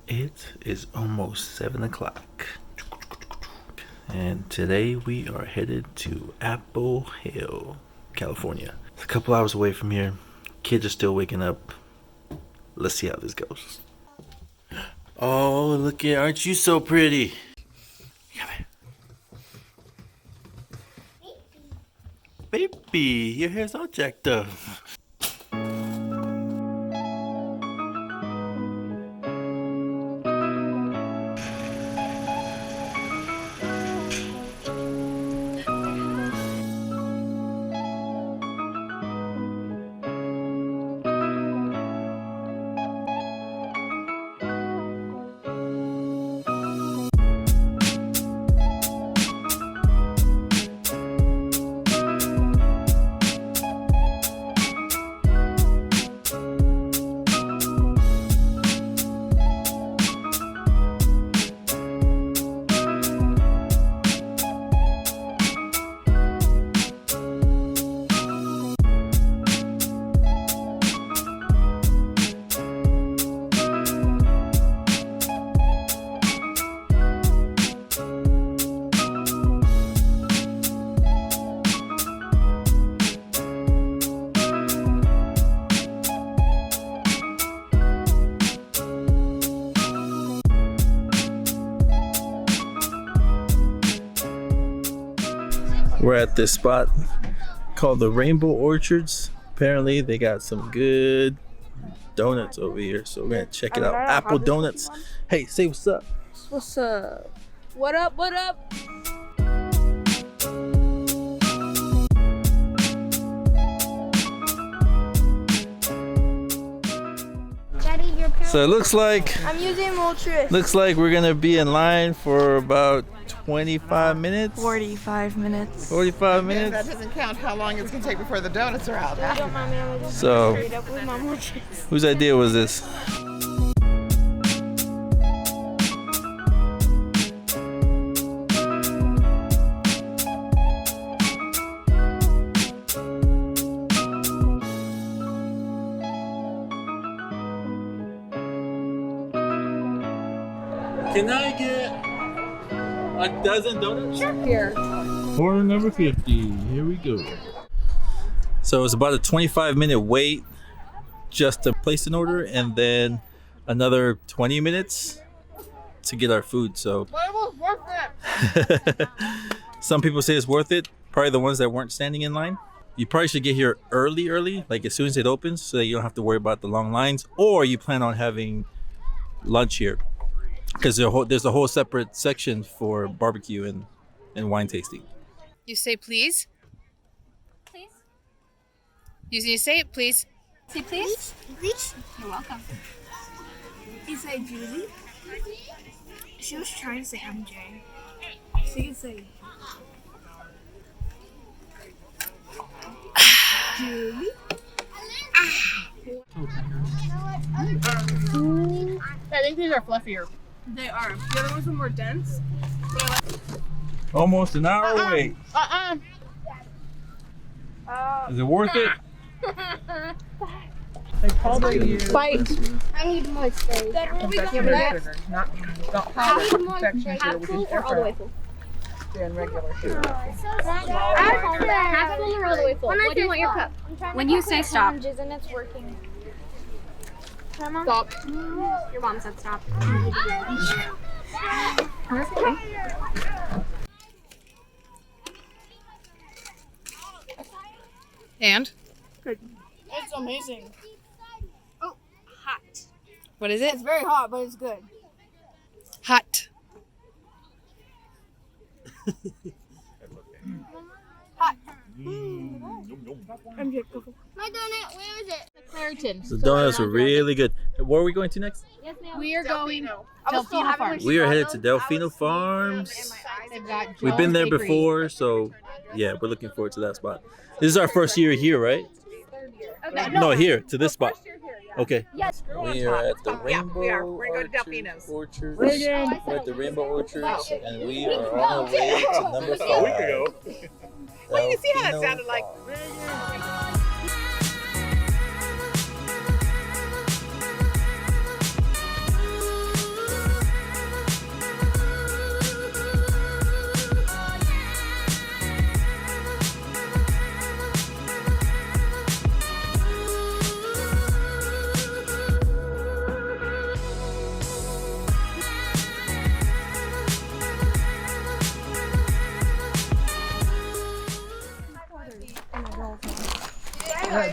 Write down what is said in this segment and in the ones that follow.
It is almost 7 o'clock. And today we are headed to Apple Hill, California. It's a couple hours away from here. Kids are still waking up. Let's see how this goes. Oh, look at, aren't you so pretty? Come here. Baby, your hair's all jacked up. We're at this spot called the Rainbow Orchards. Apparently they got some good donuts over here, so we're gonna check it out. Apple donuts. Hey, say what's up. What's up? What up? What up? Daddy, your parents. So it looks like I'm using Moltres. looks like we're gonna be in line for about 25 minutes. 45 minutes. 45 That minutes. doesn't count how long it's going to take before the donuts are out. Don't mind me, I'm just So straight up with my Moltres. whose idea was this? Can I get a dozen donuts? Sure. Here. Order number 50. Here we go. So it's about a 25-minute wait just to place an order, and then another 20 minutes to get our food. So But it was worth it. some people say it's worth it. Probably the ones that weren't standing in line. You probably should get here early, like as soon as it opens, so that you don't have to worry about the long lines. Or you plan on having lunch here, because there's a whole separate section for barbecue and wine tasting. You say please. Please. You say it please. Say please. Please. You're welcome. You say Julie? She was trying to say MJ. She can say Julie. I think these are fluffier. They are. The other ones are more dense. Almost an hour wait. Is it worth it? They probably use Bite. I need more space. confectionery sugar, not powdered confectionery sugar, which is All the way different full. than regular sugar. Half full or all the way full? What do you want your cup? When you say stop. And it's working. Stop. Your mom said stop. And It's amazing. Oh, hot. what is it? It's very hot, but it's good. Hot. MJ, go. My donut, where is it? Claritin. The donuts were really good. Where are we going to next? Yes, ma'am. We are going I was still Delfino having Farms. We are headed to Delfino Farms. They've got We've been there Joel's Bakery. before, so yeah, we're looking forward to that spot. This is our first year here, right? No, here to this spot. Okay. Yes. We are at the Rainbow we are. We're going to Delfino's. Orchard. We're at the Rainbow Orchards, and we are on our way to number 5. A week ago. Well, you can see how that sounded like.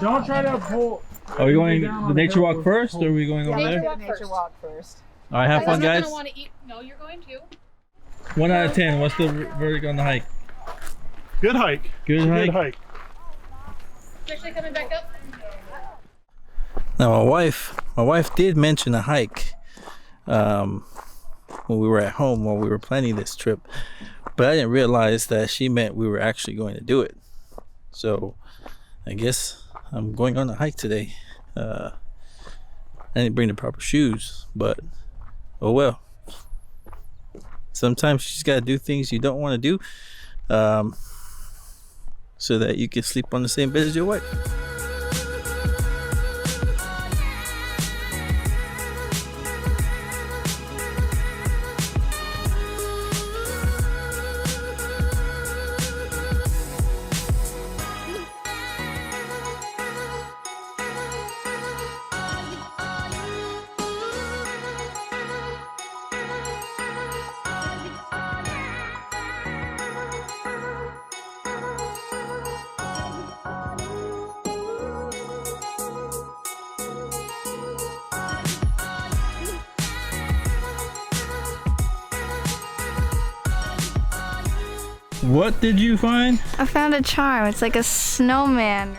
Don't try to pull. Are we going the nature walk first, or are we going over Nature there? walk nature walk first. All right, have fun, I'm not guys. gonna want to eat. No, you're going to. 1 out of 10. What's the verdict on the hike? Good hike. Good hike. Good hike. Especially coming back up. Now, my wife did mention a hike when we were at home while we were planning this trip, but I didn't realize that she meant we were actually going to do it. So I guess I'm going on a hike today. I didn't bring the proper shoes, but oh well. Sometimes you just gotta do things you don't want to do, so that you can sleep on the same bed as your wife. What did you find? I found a charm. It's like a snowman.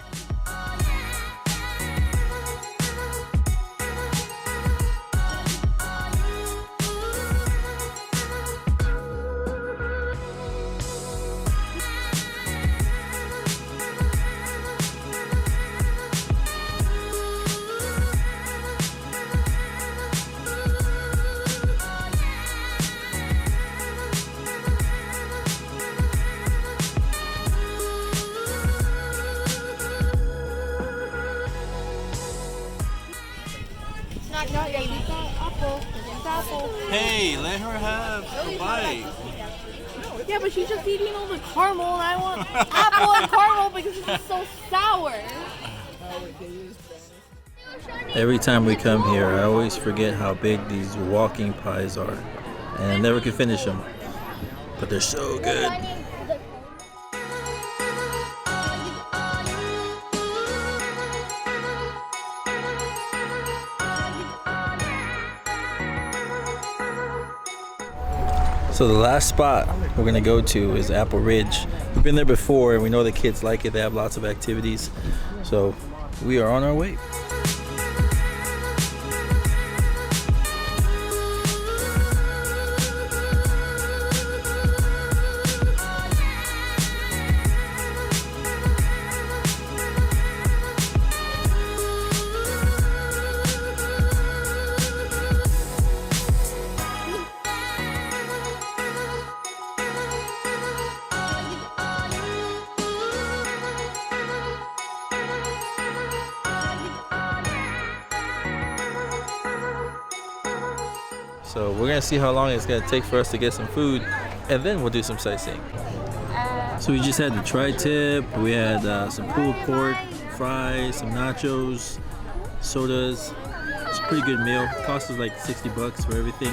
Hey, let her have a bite. Yeah, but she's just eating all the caramel, and I want apple and caramel because it's just so sour. Every time we come here, I always forget how big these walking pies are, and I never can finish them, but they're so good. So the last spot we're gonna go to is Apple Ridge. We've been there before and we know the kids like it. They have lots of activities. So we are on our way. So we're gonna see how long it's gonna take for us to get some food, and then we'll do some sightseeing. So we just had the tri-tip, we had some pulled pork, fries, some nachos, sodas. It's a pretty good meal. It cost us like $60 for everything.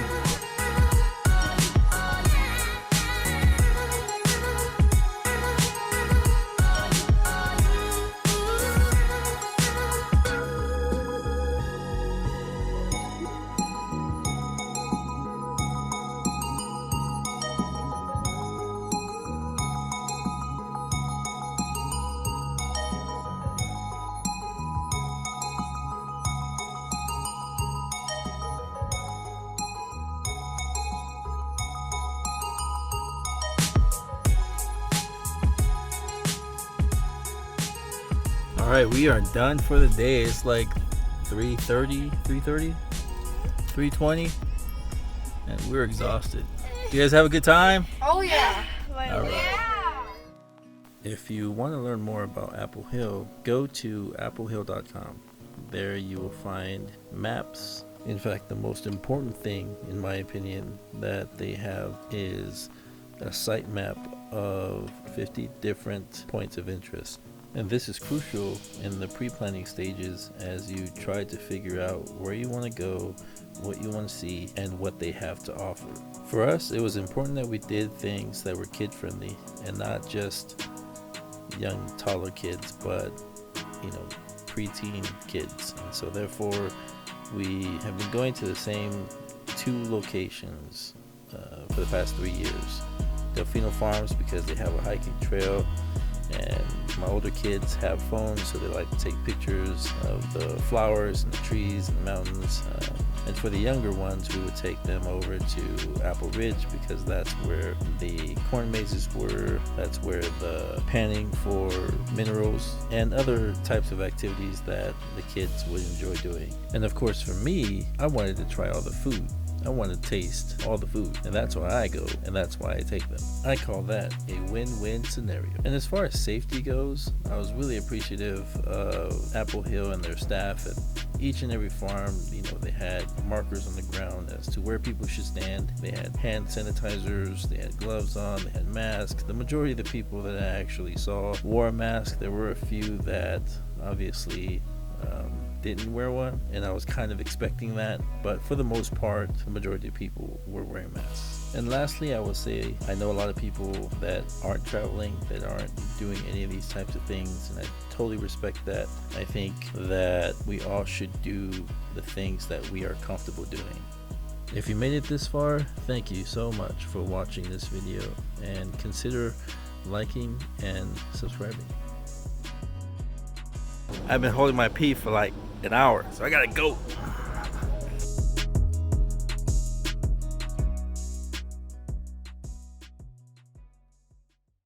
All right, we are done for the day. It's like 3:20, and we're exhausted. You guys have a good time? Oh yeah. All right. If you want to learn more about Apple Hill, go to applehill.com. There you will find maps. In fact, the most important thing, in my opinion, that they have is a site map of 50 different points of interest. And this is crucial in the pre-planning stages as you try to figure out where you want to go, what you want to see, and what they have to offer. For us, it was important that we did things that were kid-friendly and not just young, taller kids, but preteen kids. And so therefore we have been going to the same 2 locations for the past 3 years. Delfino Farms because they have a hiking trail, and my older kids have phones, so they like to take pictures of the flowers and the trees and the mountains. And for the younger ones, we would take them over to Apple Ridge because that's where the corn mazes were, that's where the panning for minerals and other types of activities that the kids would enjoy doing. And of course for me, I wanted to try all the food. I want to taste all the food, and that's why I go, and that's why I take them. I call that a win-win scenario. And as far as safety goes, I was really appreciative of Apple Hill and their staff. At each and every farm, they had markers on the ground as to where people should stand. They had hand sanitizers, they had gloves on, they had masks. The majority of the people that I actually saw wore a mask. There were a few that obviously didn't wear one, and I was kind of expecting that, but for the most part the majority of people were wearing masks. And lastly, I will say I know a lot of people that aren't traveling, that aren't doing any of these types of things, and I totally respect that. I think that we all should do the things that we are comfortable doing. If you made it this far, thank you so much for watching this video, and consider liking and subscribing. I've been holding my pee for like an hour, so I gotta go.